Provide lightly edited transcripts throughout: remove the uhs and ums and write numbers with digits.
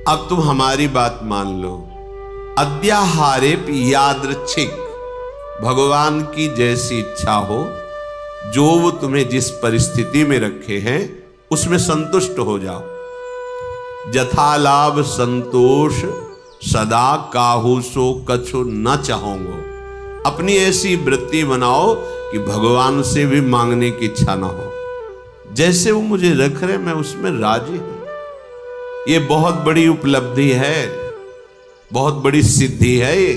अब तुम हमारी बात मान लो। अद्याहारे यादृच्छिक, भगवान की जैसी इच्छा हो, जो वो तुम्हें जिस परिस्थिति में रखे हैं उसमें संतुष्ट हो जाओ। जथा लाभ संतोष सदा काहू सो कछु न चाहोगे। अपनी ऐसी वृत्ति बनाओ कि भगवान से भी मांगने की इच्छा ना हो। जैसे वो मुझे रख रहे मैं उसमें राजी हूं। ये बहुत बड़ी उपलब्धि है, बहुत बड़ी सिद्धि है ये।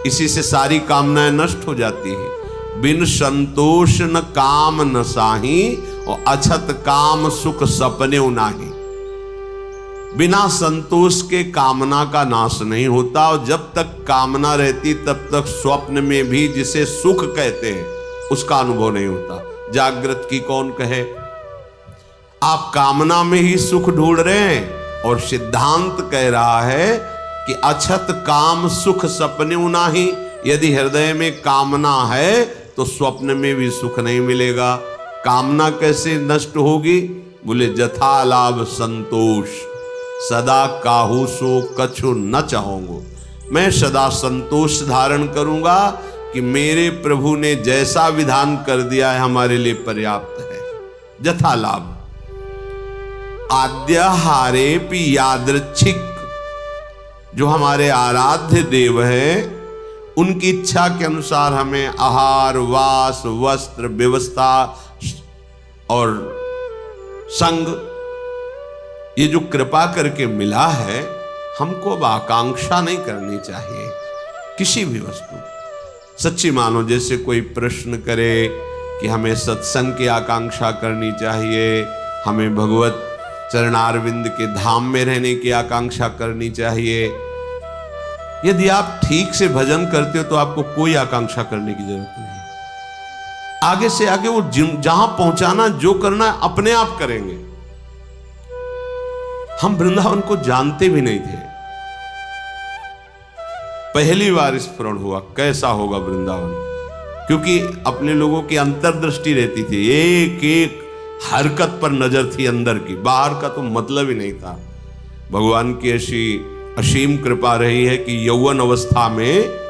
इसी से सारी कामनाएं नष्ट हो जाती है। बिन संतोष न काम न साही, और अछत काम सुख सपने नाही। बिना संतोष के कामना का नाश नहीं होता, और जब तक कामना रहती तब तक स्वप्न में भी जिसे सुख कहते हैं उसका अनुभव नहीं होता। जागृत की कौन कहे। आप कामना में ही सुख ढूंढ रहे हैं, और सिद्धांत कह रहा है कि अछत काम सुख सपने नाही। यदि हृदय में कामना है तो स्वप्न में भी सुख नहीं मिलेगा। कामना कैसे नष्ट होगी? बोले जथा लाभ संतोष सदा काहू सो कछु न चाहूंगो। मैं सदा संतोष धारण करूंगा कि मेरे प्रभु ने जैसा विधान कर दिया है हमारे लिए पर्याप्त है। जथा लाभ आद्याहारे यादृच्छिक, जो हमारे आराध्य देव है उनकी इच्छा के अनुसार हमें आहार वास वस्त्र व्यवस्था और संग, ये जो कृपा करके मिला है, हमको अब आकांक्षा नहीं करनी चाहिए किसी भी वस्तु। सच्ची मानो जैसे कोई प्रश्न करे कि हमें सत्संग की आकांक्षा करनी चाहिए, हमें भगवत चरणारविंद के धाम में रहने की आकांक्षा करनी चाहिए। यदि आप ठीक से भजन करते हो तो आपको कोई आकांक्षा करने की जरूरत नहीं। आगे से आगे वो जहां पहुंचाना जो करना है अपने आप करेंगे। हम वृंदावन को जानते भी नहीं थे, पहली बार स्मरण हुआ कैसा होगा वृंदावन, क्योंकि अपने लोगों की अंतर्दृष्टि रहती थी, एक एक हरकत पर नजर थी अंदर की, बाहर का तो मतलब ही नहीं था। भगवान की ऐसी असीम कृपा रही है कि यौवन अवस्था में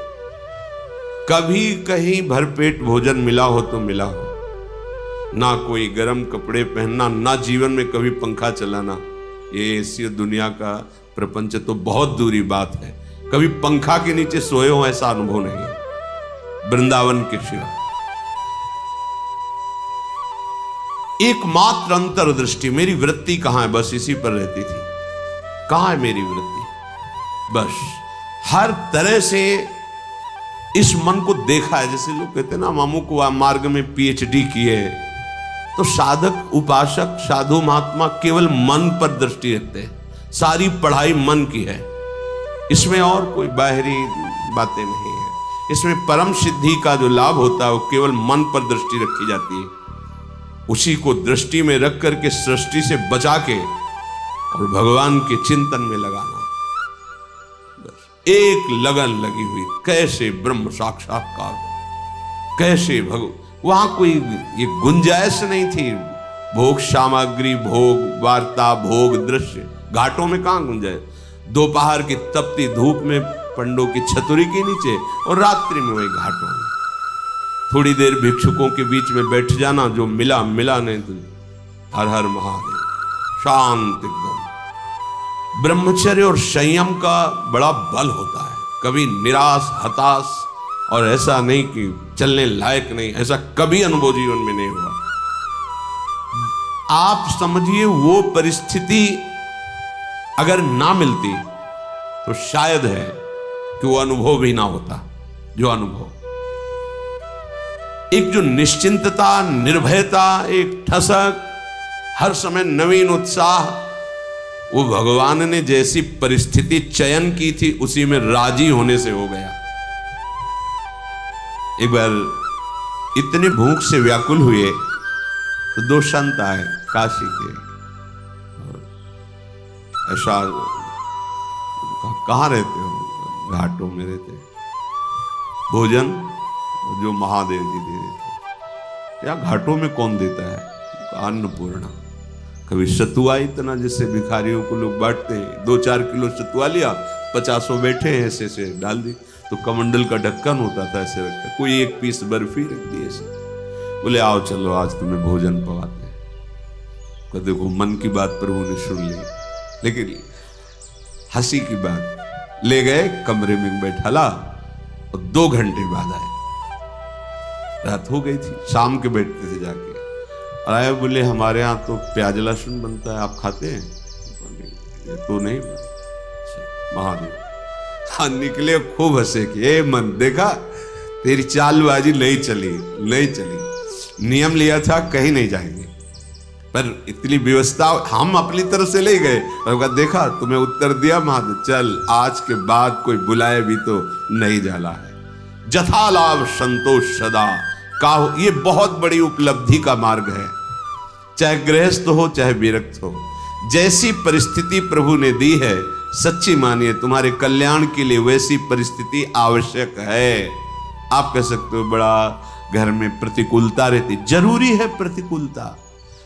कभी कहीं भरपेट भोजन मिला हो तो मिला हो, ना कोई गर्म कपड़े पहनना, ना जीवन में कभी पंखा चलाना। ये ऐसी दुनिया का प्रपंच तो बहुत दूरी बात है, कभी पंखा के नीचे सोए हो ऐसा अनुभव नहीं है वृंदावन के सिवा। एकमात्र अंतर्दृष्टि, मेरी वृत्ति कहां है, बस इसी पर रहती थी। कहां है मेरी वृत्ति? बस हर तरह से इस मन को देखा है। जैसे लोग कहते हैं ना, मामू को मार्ग में पीएचडी किए, तो साधक उपासक साधु महात्मा केवल मन पर दृष्टि रखते हैं। सारी पढ़ाई मन की है, इसमें और कोई बाहरी बातें नहीं है। इसमें परम सिद्धि का जो लाभ होता है वो केवल मन पर दृष्टि रखी जाती है। उसी को दृष्टि में रख करके सृष्टि से बचा के और भगवान के चिंतन में लगाना, बस एक लगन लगी हुई। कैसे ब्रह्म साक्षात्कार, कैसे वहां कोई ये गुंजाइश नहीं थी। भोग सामग्री, भोग वार्ता, भोग दृश्य, घाटों में कहां गुंजाइश? दोपहर की तपती धूप में पंडों की छतरी के नीचे, और रात्रि में वही घाटों में थोड़ी देर भिक्षुकों के बीच में बैठ जाना, जो मिला मिला नहीं तो हर हर महादेव, शांत एकदम। ब्रह्मचर्य और संयम का बड़ा बल होता है। कभी निराश हताश और ऐसा नहीं कि चलने लायक नहीं, ऐसा कभी अनुभव जीवन में नहीं हुआ। आप समझिए वो परिस्थिति अगर ना मिलती तो शायद है कि वो अनुभव भी ना होता जो अनुभव। एक जो निश्चिंतता, निर्भयता, एक ठसक, हर समय नवीन उत्साह, वो भगवान ने जैसी परिस्थिति चयन की थी उसी में राजी होने से हो गया। एक बार इतने भूख से व्याकुल हुए तो दो संत आए काशी के। ऐसा कहाँ रहते हो? घाटों में रहते। भोजन जो महादेव जी दे देते। या घाटों में कौन देता है? अन्नपूर्णा। कभी सतुआ इतना, जैसे भिखारियों को लोग बांटते हैं, 2-4 किलो सतुआ लिया, 50 बैठे हैं, ऐसे से डाल दी। तो कमंडल का ढक्कन होता था, ऐसे रखा, कोई 1 पीस बर्फी रख दी ऐसे, बोले आओ चलो आज तुम्हें भोजन पवाते हैं। तो देखो मन की बात प्रभु ने सुन ली, लेकिन हंसी की बात, ले गए कमरे में बैठाला और 2 घंटे बाद आए। रात हो गई थी, शाम के बैठते थे जाके, और आए बोले हमारे यहाँ तो प्याज लहसुन बनता है, आप खाते हैं? ये तो नहीं। महादेव हाँ निकले, खूब हंसे कि ए मन देखा तेरी चालबाजी नहीं चली, नियम लिया था कहीं नहीं जाएंगे, पर इतनी व्यवस्था हम अपनी तरफ से ले गए, और देखा तुम्हें उत्तर दिया महादेव, चल आज के बाद कोई बुलाए भी तो नहीं जाला है। जथा लाभ संतोष सदा का, ये बहुत बड़ी उपलब्धि का मार्ग है। चाहे गृहस्थ हो चाहे विरक्त हो, जैसी परिस्थिति प्रभु ने दी है, सच्ची मानिए तुम्हारे कल्याण के लिए वैसी परिस्थिति आवश्यक है। आप कह सकते हो बड़ा घर में प्रतिकूलता रहती, जरूरी है प्रतिकूलता।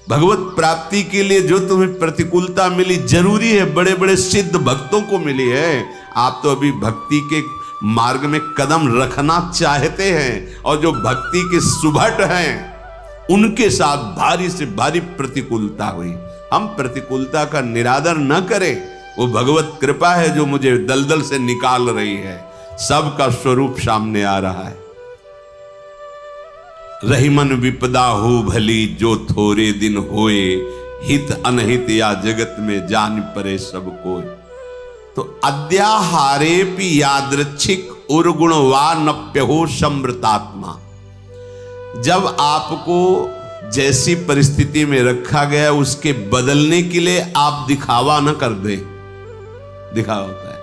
भगवत प्राप्ति के लिए जो तुम्हें प्रतिकूलता मिली जरूरी है, बड़े बड़े सिद्ध भक्तों को मिली है। आप तो अभी भक्ति के मार्ग में कदम रखना चाहते हैं, और जो भक्ति के सुभट हैं उनके साथ भारी से भारी प्रतिकूलता हुई। हम प्रतिकूलता का निरादर न करें, वो भगवत कृपा है जो मुझे दलदल से निकाल रही है। सबका स्वरूप सामने आ रहा है। रहीमन विपदा हो भली, जो थोड़े दिन होए, हित अनहित या जगत में जान परे सब कोई। तो अद्याहारेपि यादृच्छिक उर्गुण वा नप्य हो समृतात्मा। जब आपको जैसी परिस्थिति में रखा गया उसके बदलने के लिए आप दिखावा न कर दे, दिखावा होता है।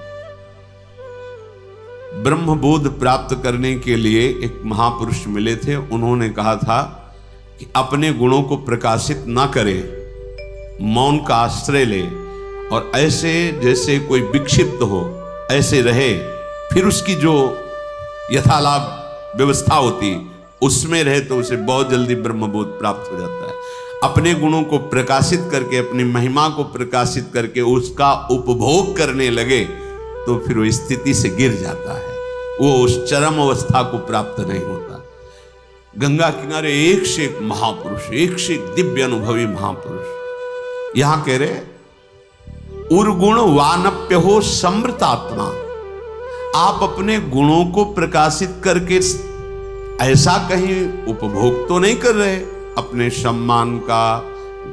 ब्रह्म बोध प्राप्त करने के लिए एक महापुरुष मिले थे, उन्होंने कहा था कि अपने गुणों को प्रकाशित ना करे, मौन का आश्रय ले, और ऐसे जैसे कोई विक्षिप्त हो ऐसे रहे, फिर उसकी जो यथालाभ व्यवस्था होती उसमें रहे तो उसे बहुत जल्दी ब्रह्मबोध प्राप्त हो जाता है। अपने गुणों को प्रकाशित करके, अपनी महिमा को प्रकाशित करके उसका उपभोग करने लगे तो फिर वो स्थिति से गिर जाता है, वो उस चरम अवस्था को प्राप्त नहीं होता। गंगा किनारे एक से एक महापुरुष, एक से एक दिव्य अनुभवी महापुरुष, यहां कह रहे उर्गुण वानप्य हो समृतात्मा। आप अपने गुणों को प्रकाशित करके ऐसा कहीं उपभोग तो नहीं कर रहे, अपने सम्मान का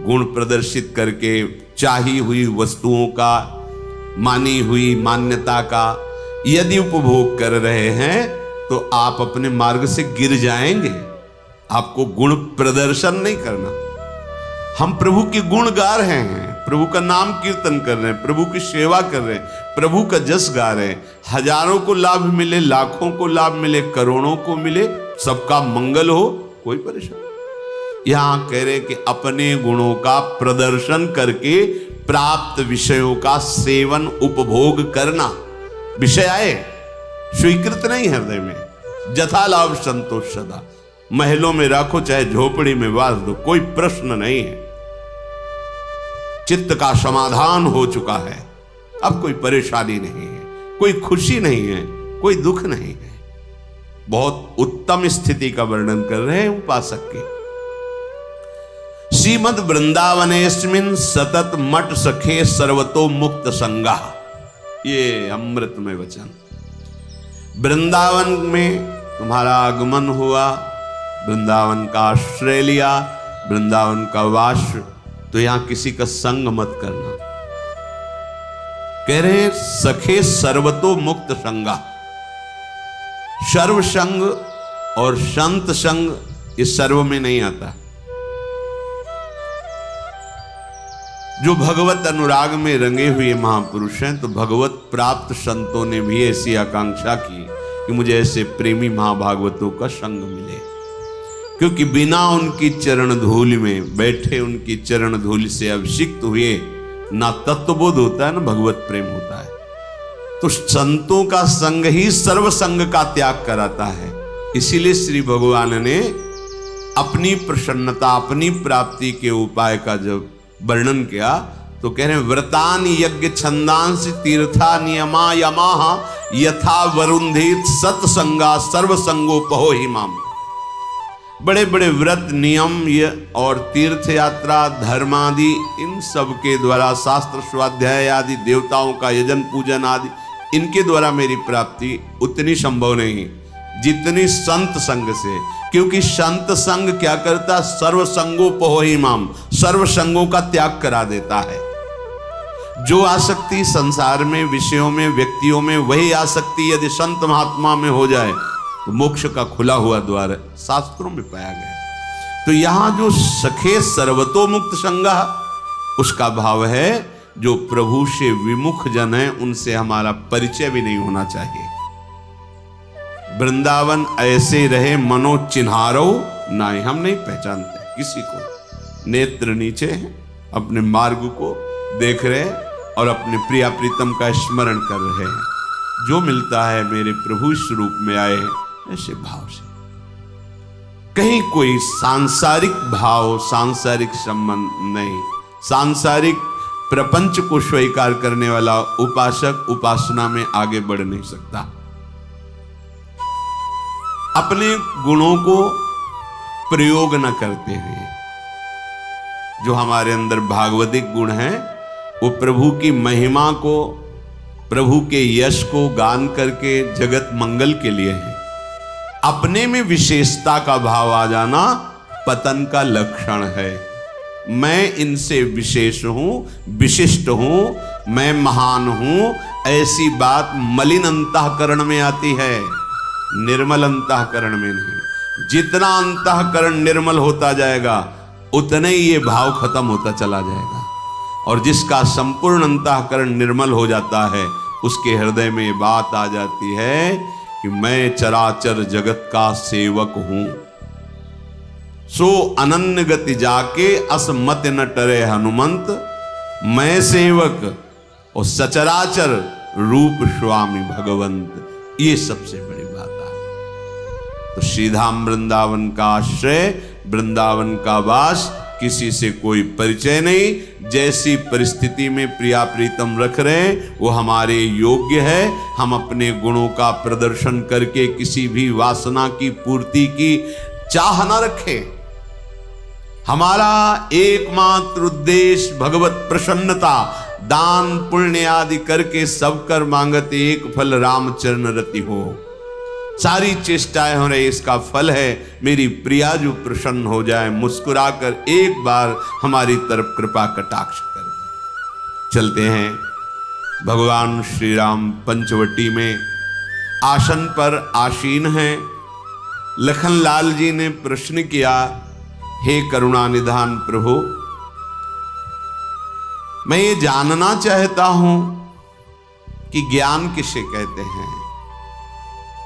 गुण प्रदर्शित करके, चाही हुई वस्तुओं का, मानी हुई मान्यता का यदि उपभोग कर रहे हैं तो आप अपने मार्ग से गिर जाएंगे। आपको गुण प्रदर्शन नहीं करना। हम प्रभु के गुण गा रहे हैं, प्रभु का नाम कीर्तन कर रहे हैं, प्रभु की सेवा कर रहे हैं, प्रभु का जस गा रहे हैं। हजारों को लाभ मिले, लाखों को लाभ मिले, करोड़ों को मिले, सबका मंगल हो, कोई परेशानी। यहां कह रहे कि अपने गुणों का प्रदर्शन करके प्राप्त विषयों का सेवन उपभोग करना, विषय आए स्वीकृत नहीं हृदय में। जथा लाभ संतोष सदा, महलों में रखो चाहे झोपड़ी में वास दो, कोई प्रश्न नहीं है। चित्त का समाधान हो चुका है, अब कोई परेशानी नहीं है, कोई खुशी नहीं है, कोई दुख नहीं है। बहुत उत्तम स्थिति का वर्णन कर रहे हैं उपासक के। श्रीमद वृंदावनेस्मिन् सतत मठ सखे सर्वतो मुक्त संगा, ये अमृतमय वचन। वृंदावन में तुम्हारा आगमन हुआ, वृंदावन का आश्रय लिया, वृंदावन का वास, तो यहां किसी का संग मत करना। कह रहे सखे सर्वतो मुक्त संगा। सर्व संग और संत संग इस सर्व में नहीं आता। जो भगवत अनुराग में रंगे हुए महापुरुष हैं, तो भगवत प्राप्त संतों ने भी ऐसी आकांक्षा की कि मुझे ऐसे प्रेमी महाभागवतों का संग मिले, क्योंकि बिना उनकी चरण धूल में बैठे, उनकी चरण धूल से अभिषिक्त हुए ना तत्वबोध होता है ना भगवत प्रेम होता है। तो संतों का संग ही सर्व संग का त्याग कराता है। इसीलिए श्री भगवान ने अपनी प्रसन्नता, अपनी प्राप्ति के उपाय का जब वर्णन किया तो कह रहे हैं व्रतान यज्ञ छंदांस तीर्था नियमा यमाह यथा वरुंधित सत्संगा सर्वसंगोपहो हिमाम। बड़े बड़े व्रत नियम और तीर्थ यात्रा धर्मादि इन सब के द्वारा शास्त्र स्वाध्याय आदि देवताओं का यजन पूजन आदि इनके द्वारा मेरी प्राप्ति उतनी संभव नहीं जितनी संत संग से। क्योंकि संत संग क्या करता, सर्व संगोपहो हिमाम, सर्व संगों का त्याग करा देता है। जो आसक्ति संसार में विषयों में व्यक्तियों में, वही आसक्ति यदि संत महात्मा में हो जाए तो मोक्ष का खुला हुआ द्वार शास्त्रों में पाया गया। तो यहां जो सखे सर्वतोमुक्त संगा, उसका भाव है जो प्रभु से विमुख जन है उनसे हमारा परिचय भी नहीं होना चाहिए। वृंदावन ऐसे रहे मनो चिन्हारो नाई, हम नहीं पहचानते किसी को। नेत्र नीचे हैं, अपने मार्ग को देख रहे हैं और अपने प्रिया प्रीतम का स्मरण कर रहे हैं। जो मिलता है मेरे प्रभु स्वरूप में आए ऐसे भाव से। कहीं कोई सांसारिक भाव सांसारिक संबंध नहीं। सांसारिक प्रपंच को स्वीकार करने वाला उपासक उपासना में आगे बढ़ नहीं सकता। अपने गुणों को प्रयोग न करते हुए, जो हमारे अंदर भागवतिक गुण है वो प्रभु की महिमा को, प्रभु के यश को गान करके जगत मंगल के लिए है। अपने में विशेषता का भाव आ जाना पतन का लक्षण है। मैं इनसे विशेष हूं, विशिष्ट हूं, मैं महान हूं, ऐसी बात मलिन अंतःकरण में आती है, निर्मल अंतःकरण में नहीं। जितना अंतःकरण निर्मल होता जाएगा उतने ही ये भाव खत्म होता चला जाएगा। और जिसका संपूर्ण अंतःकरण निर्मल हो जाता है उसके हृदय में ये बात आ जाती है कि मैं चराचर जगत का सेवक हूं। सो अनन्य गति जाके असमत न टरे हनुमंत, मैं सेवक और सचराचर रूप स्वामी भगवंत। ये सबसे बड़ी बात है। तो श्रीधाम वृंदावन का आश्रय, वृंदावन का वास, किसी से कोई परिचय नहीं। जैसी परिस्थिति में प्रिया प्रीतम रख रहे हैं वो हमारे योग्य है। हम अपने गुणों का प्रदर्शन करके किसी भी वासना की पूर्ति की चाह न रखें। हमारा एकमात्र उद्देश्य भगवत प्रसन्नता, दान पुण्य आदि करके सब कर मांगते एक फल राम चरण रति हो। सारी चेष्टाएं हो रही, इसका फल है मेरी प्रिया जो प्रसन्न हो जाए, मुस्कुराकर एक बार हमारी तरफ कृपा कटाक्ष कर दे। चलते हैं। भगवान श्री राम पंचवटी में आसन पर आसीन हैं। लखनलाल जी ने प्रश्न किया, हे करुणा निधान प्रभु, मैं ये जानना चाहता हूं कि ज्ञान किसे कहते हैं,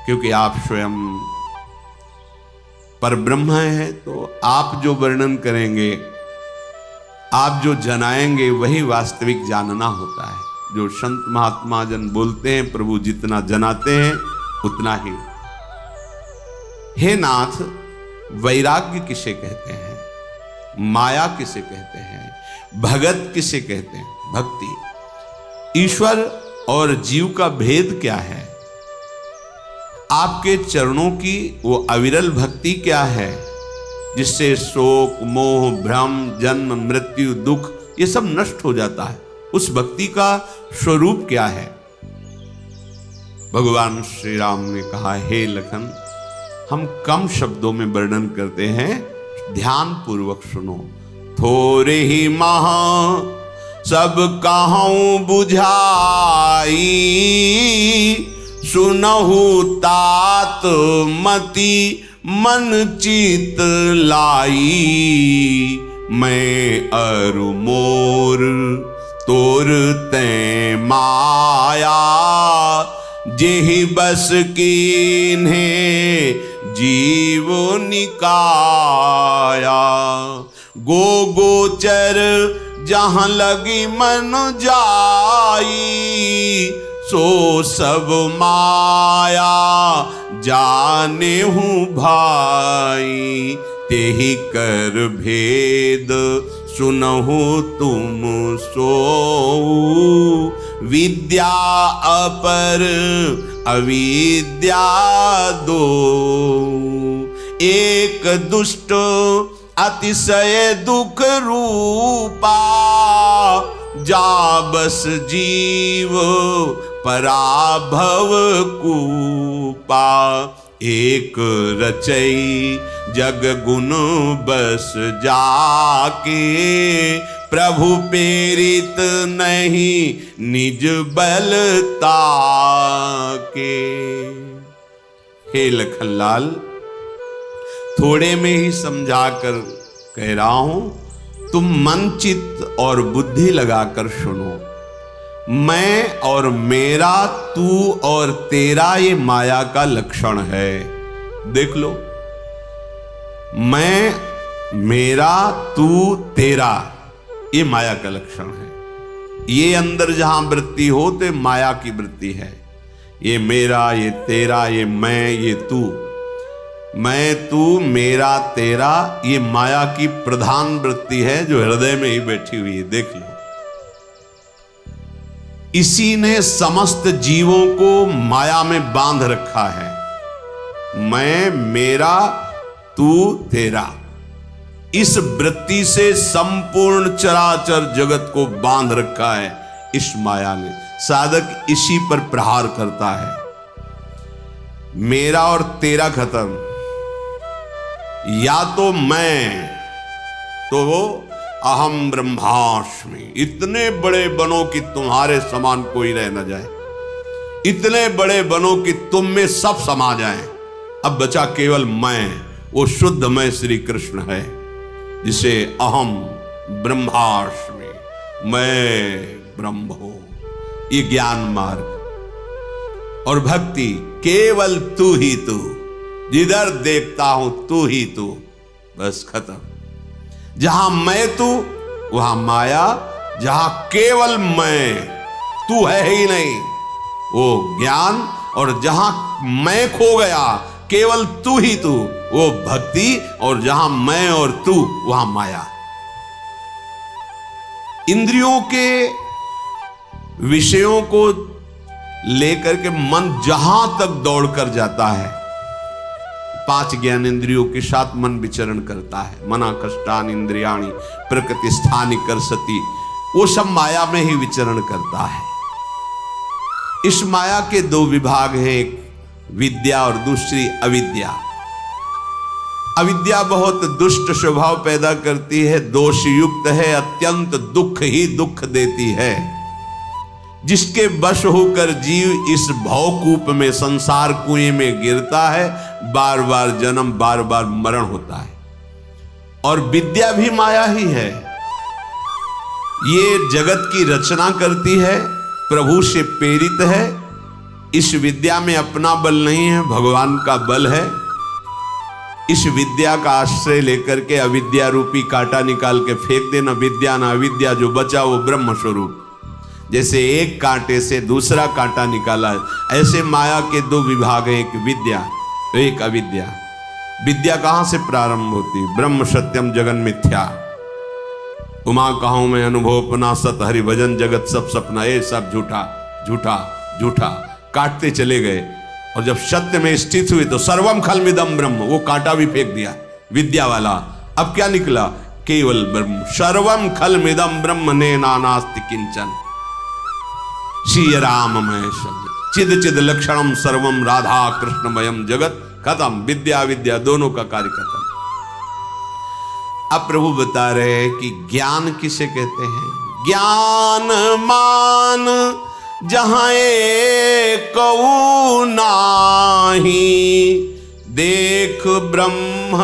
क्योंकि आप स्वयं परब्रह्म हैं। तो आप जो वर्णन करेंगे, आप जो जनाएंगे वही वास्तविक जानना होता है। जो संत महात्मा जन बोलते हैं, प्रभु जितना जनाते हैं उतना ही। हे नाथ, वैराग्य किसे कहते हैं, माया किसे कहते हैं, भगत किसे कहते हैं, भक्ति, ईश्वर और जीव का भेद क्या है, आपके चरणों की वो अविरल भक्ति क्या है जिससे शोक मोह भ्रम जन्म मृत्यु दुख ये सब नष्ट हो जाता है। उस भक्ति का स्वरूप क्या है। भगवान श्री राम ने कहा, हे लखन, हम कम शब्दों में वर्णन करते हैं, ध्यान पूर्वक सुनो। थोरे ही महा सब कहूं बुझाई, सुनहु तात मति मन चित लाई। मैं अरु मोर तोर ते माया, जेहि बस कीन्हे जीव निकाया। गो गोचर जहां लगी मन जाई, सो सब माया जाने हूँ भाई। तेहि कर भेद सुनहु तुम सो, विद्या अपर अविद्या दो, एक दुष्ट अतिशय दुख रूपा, जा बस जीव पराभव कूपा, एक रचई जग गुण बस जाके, प्रभु प्रेरित नहीं निज बलता के। हे लखनलाल, थोड़े में ही समझाकर कह रहा हूं, तुम मन चित्त और बुद्धि लगाकर सुनो। मैं और मेरा, तू और तेरा, ये माया का लक्षण है। देख लो, मैं, मेरा, तू, तेरा, ये माया का लक्षण है। ये अंदर जहां वृत्ति हो तो माया की वृत्ति है। ये मेरा, ये तेरा, ये मैं, ये तू, मैं, तू, मेरा, तेरा, ये माया की प्रधान वृत्ति है जो हृदय में ही बैठी हुई है। देख लो, इसी ने समस्त जीवों को माया में बांध रखा है। मैं, मेरा, तू, तेरा, इस वृत्ति से संपूर्ण चराचर जगत को बांध रखा है इस माया ने। साधक इसी पर प्रहार करता है। मेरा और तेरा खत्म, या तो मैं, तो वो अहम ब्रह्मास्मि, इतने बड़े बनो कि तुम्हारे समान कोई रह न जाए, इतने बड़े बनो कि तुम में सब समा जाए। अब बचा केवल मैं, वो शुद्ध मैं श्री कृष्ण है, जिसे अहम ब्रह्मास्मि, मैं ब्रह्म हूं। ये ज्ञान मार्ग और भक्ति, केवल तू ही तू, जिधर देखता हूं तू ही तू, बस खत्म। जहां मैं तू वहां माया, जहां केवल मैं, तू है ही नहीं, वो ज्ञान। और जहां मैं खो गया, केवल तू ही तू, वो भक्ति। और जहां मैं और तू वहां माया। इंद्रियों के विषयों को लेकर के मन जहां तक दौड़कर जाता है, 5 ज्ञानेंद्रियों के साथ मन विचरण करता है। मना कष्टान इंद्रियाणि प्रकृति स्थानि करसति, वो सब माया में ही विचरण करता है। इस माया के 2 विभाग हैं, एक विद्या और दूसरी अविद्या। अविद्या बहुत दुष्ट स्वभाव पैदा करती है, दोष युक्त है, अत्यंत दुख ही दुख देती है। जिसके वश होकर जीव इस भवकूप में, संसार कुएं में गिरता है, बार बार जन्म, बार बार मरण होता है। और विद्या भी माया ही है। ये जगत की रचना करती है, प्रभु से प्रेरित है। इस विद्या में अपना बल नहीं है, भगवान का बल है। इस विद्या का आश्रय लेकर के अविद्या रूपी कांटा निकाल के फेंक देना। विद्या ना अविद्या, जो बचा वो ब्रह्म स्वरूप। जैसे एक कांटे से दूसरा कांटा निकाला, ऐसे माया के 2 विभाग हैं, एक विद्या एक अविद्या। विद्या कहां से प्रारंभ होती? ब्रह्म सत्यम जगन मिथ्या, उमा कहूं मैं अनुभव अपना, सत हरि भजन जगत सब सपना। ये सब झूठा झूठा झूठा, काटते चले गए। और जब सत्य में स्थित हुए तो सर्वम खलमिदम ब्रह्म, वो कांटा भी फेंक दिया विद्या वाला। अब क्या निकला? केवल ब्रह्म। सर्वम खलमिदम ब्रह्म ने नानास्ति किंचन। श्री राममय शब्द, चिद चिद लक्षणम सर्वम राधा कृष्णमयम जगत। खत्म, विद्या विद्या दोनों का कार्य खत्म। अब प्रभु बता रहे हैं कि ज्ञान किसे कहते हैं। ज्ञान मान जहां एकऊ नाही, देख ब्रह्म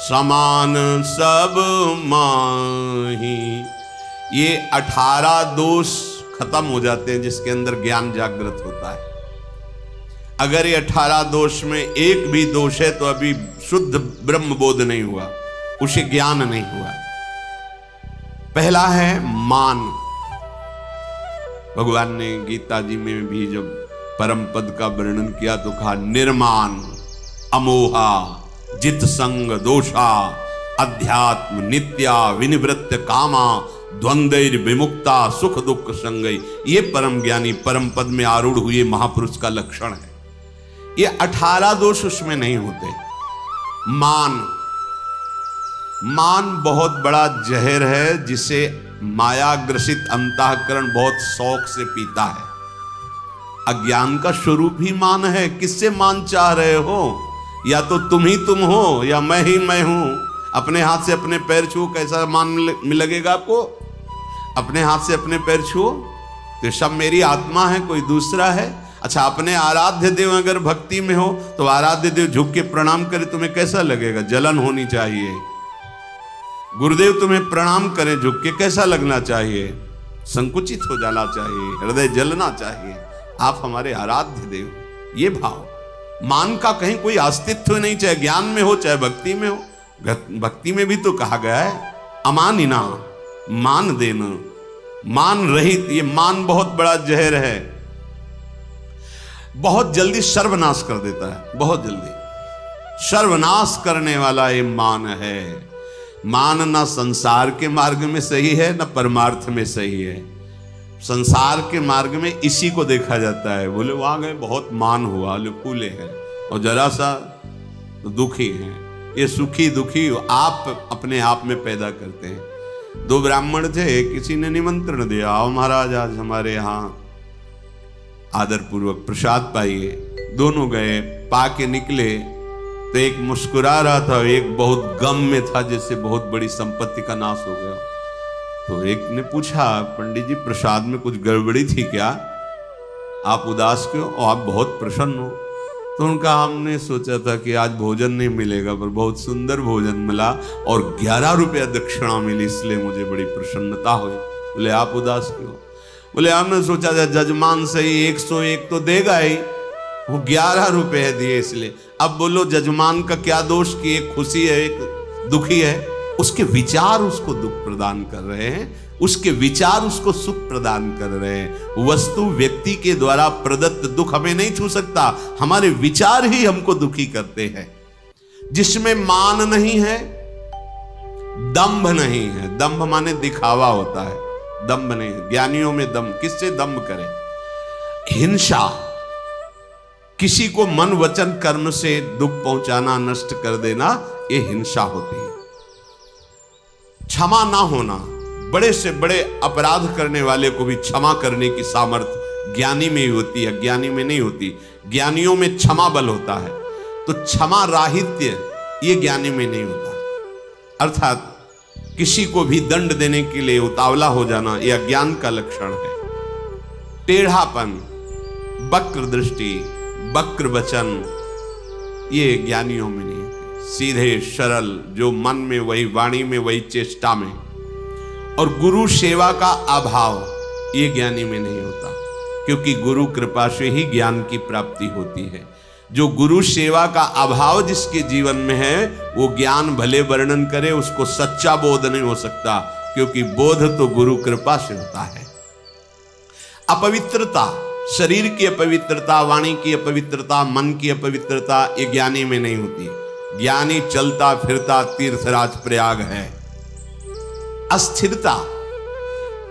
समान सब माही। ये 18 दोष खत्म हो जाते हैं जिसके अंदर ज्ञान जागृत होता है। अगर ये 18 दोष में एक भी दोष है तो अभी शुद्ध ब्रह्म बोध नहीं हुआ, उसे ज्ञान नहीं हुआ। पहला है मान। भगवान ने गीता जी में भी जब परम पद का वर्णन किया तो कहा निर्मान अमोहा जित संग दोषा अध्यात्म नित्या विनिवृत्त कामा द्वंद्वैर विमुक्ता सुख दुख संगई। ये परम ज्ञानी परम पद में आरूढ़ हुए महापुरुष का लक्षण है। ये 18 दोष उसमें नहीं होते। मान बहुत बड़ा जहर है, जिसे मायाग्रसित अंतःकरण बहुत शौक से पीता है। अज्ञान का स्वरूप ही मान है। किससे मान चाह रहे हो? या तो तुम ही तुम हो या मैं ही मैं हूं। अपने हाथ से अपने पैर छू, कैसा मान लगेगा आपको? अपने हाथ से अपने पैर छू तो सब मेरी आत्मा है, कोई दूसरा है। अच्छा, अपने आराध्य देव अगर भक्ति में हो तो आराध्य देव झुक के प्रणाम करे, तुम्हें कैसा लगेगा? जलन होनी चाहिए। गुरुदेव तुम्हें प्रणाम करें झुक के, कैसा लगना चाहिए? संकुचित हो जाना चाहिए, हृदय जलना चाहिए। आप हमारे आराध्य देव। ये भाव मान का कहीं कोई अस्तित्व नहीं, चाहे ज्ञान में हो चाहे भक्ति में हो। भक्ति में भी तो कहा गया है अमानिना, मान देना, मान रहित। ये मान बहुत बड़ा जहर है, बहुत जल्दी सर्वनाश कर देता है। बहुत जल्दी सर्वनाश करने वाला ये मान है। मान ना संसार के मार्ग में सही है ना परमार्थ में सही है। संसार के मार्ग में इसी को देखा जाता है। बोले वहां गए बहुत मान हुआ, फूले हैं, और जरा सा तो दुखी हैं। ये सुखी दुखी आप अपने आप में पैदा करते हैं। 2 ब्राह्मण थे, किसी ने निमंत्रण दिया, आओ महाराज आज हमारे यहाँ आदर पूर्वक प्रसाद पाइए। दोनों गए, पाके निकले तो एक मुस्कुरा रहा था, एक बहुत गम में था, जैसे बहुत बड़ी संपत्ति का नाश हो गया। तो एक ने पूछा, पंडित जी प्रसाद में कुछ गड़बड़ी थी क्या? आप उदास क्यों? और आप बहुत प्रसन्न हो। तो उनका हमने सोचा था कि आज भोजन नहीं मिलेगा, पर बहुत सुंदर भोजन मिला और 11 रुपया दक्षिणा मिली, इसलिए मुझे बड़ी प्रसन्नता हुई। बोले आप उदास क्यों? बोले हमने सोचा था जजमान सही 101 तो देगा ही, वो 11 रुपए दिए इसलिए। अब बोलो जजमान का क्या दोष कि एक खुशी है एक दुखी है? उसके विचार उसको दुख प्रदान कर रहे हैं, उसके विचार उसको सुख प्रदान कर रहे हैं। वस्तु व्यक्ति के द्वारा प्रदत्त दुख हमें नहीं छू सकता, हमारे विचार ही हमको दुखी करते हैं। जिसमें मान नहीं है, दंभ नहीं है। दंभ माने दिखावा होता है, दंभ नहीं है। ज्ञानियों में दंभ, किससे दंभ करें? हिंसा, किसी को मन वचन कर्म से दुख पहुंचाना, नष्ट कर देना, ये हिंसा होती है। क्षमा ना होना, बड़े से बड़े अपराध करने वाले को भी क्षमा करने की सामर्थ्य ज्ञानी में ही होती है, ज्ञानी में नहीं होती। ज्ञानियों में क्षमा बल होता है, तो क्षमा राहित्य ये ज्ञानी में नहीं होता। अर्थात किसी को भी दंड देने के लिए उतावला हो जाना, यह अज्ञान का लक्षण है। टेढ़ापन, वक्र दृष्टि, वक्र वचन, ये ज्ञानियों में नहीं होती। सीधे सरल, जो मन में वही, वाणी में वही, चेष्टा में। और गुरु सेवा का अभाव, ये ज्ञानी में नहीं होता, क्योंकि गुरु कृपा से ही ज्ञान की प्राप्ति होती है। जो गुरु सेवा का अभाव जिसके जीवन में है, वो ज्ञान भले वर्णन करे, उसको सच्चा बोध नहीं हो सकता, क्योंकि बोध तो गुरु कृपा से होता है। अपवित्रता, शरीर की अपवित्रता, वाणी की अपवित्रता, मन की अपवित्रता, ये ज्ञानी में नहीं होती। ज्ञानी चलता फिरता तीर्थराज प्रयाग है। अस्थिरता,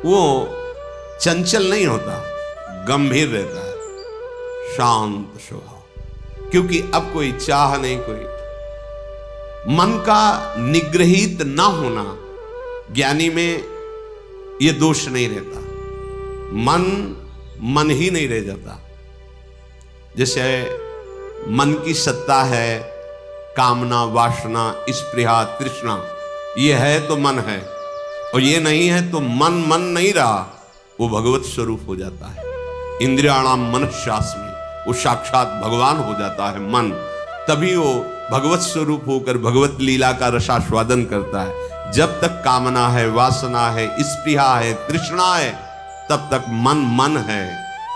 वो चंचल नहीं होता, गंभीर रहता है, शांत स्वभाव, क्योंकि अब कोई चाह नहीं, कोई मन का निग्रहित ना होना, ज्ञानी में ये दोष नहीं रहता। मन ही नहीं रह जाता। जैसे मन की सत्ता है, कामना, वासना, स्पृहा, तृष्णा, ये है तो मन है, और ये नहीं है तो मन नहीं रहा, वो भगवत स्वरूप हो जाता है। इंद्रियाणाम मनश्चास्मि, वो साक्षात भगवान हो जाता है मन। तभी वो भगवत स्वरूप होकर भगवत लीला का रसास्वादन करता है। जब तक कामना है, वासना है, स्पृहा है, तृष्णा है, तब तक मन है,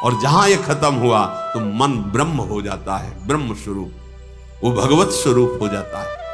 और जहां ये खत्म हुआ तो मन ब्रह्म हो जाता है, ब्रह्म स्वरूप, वो भगवत स्वरूप हो जाता है।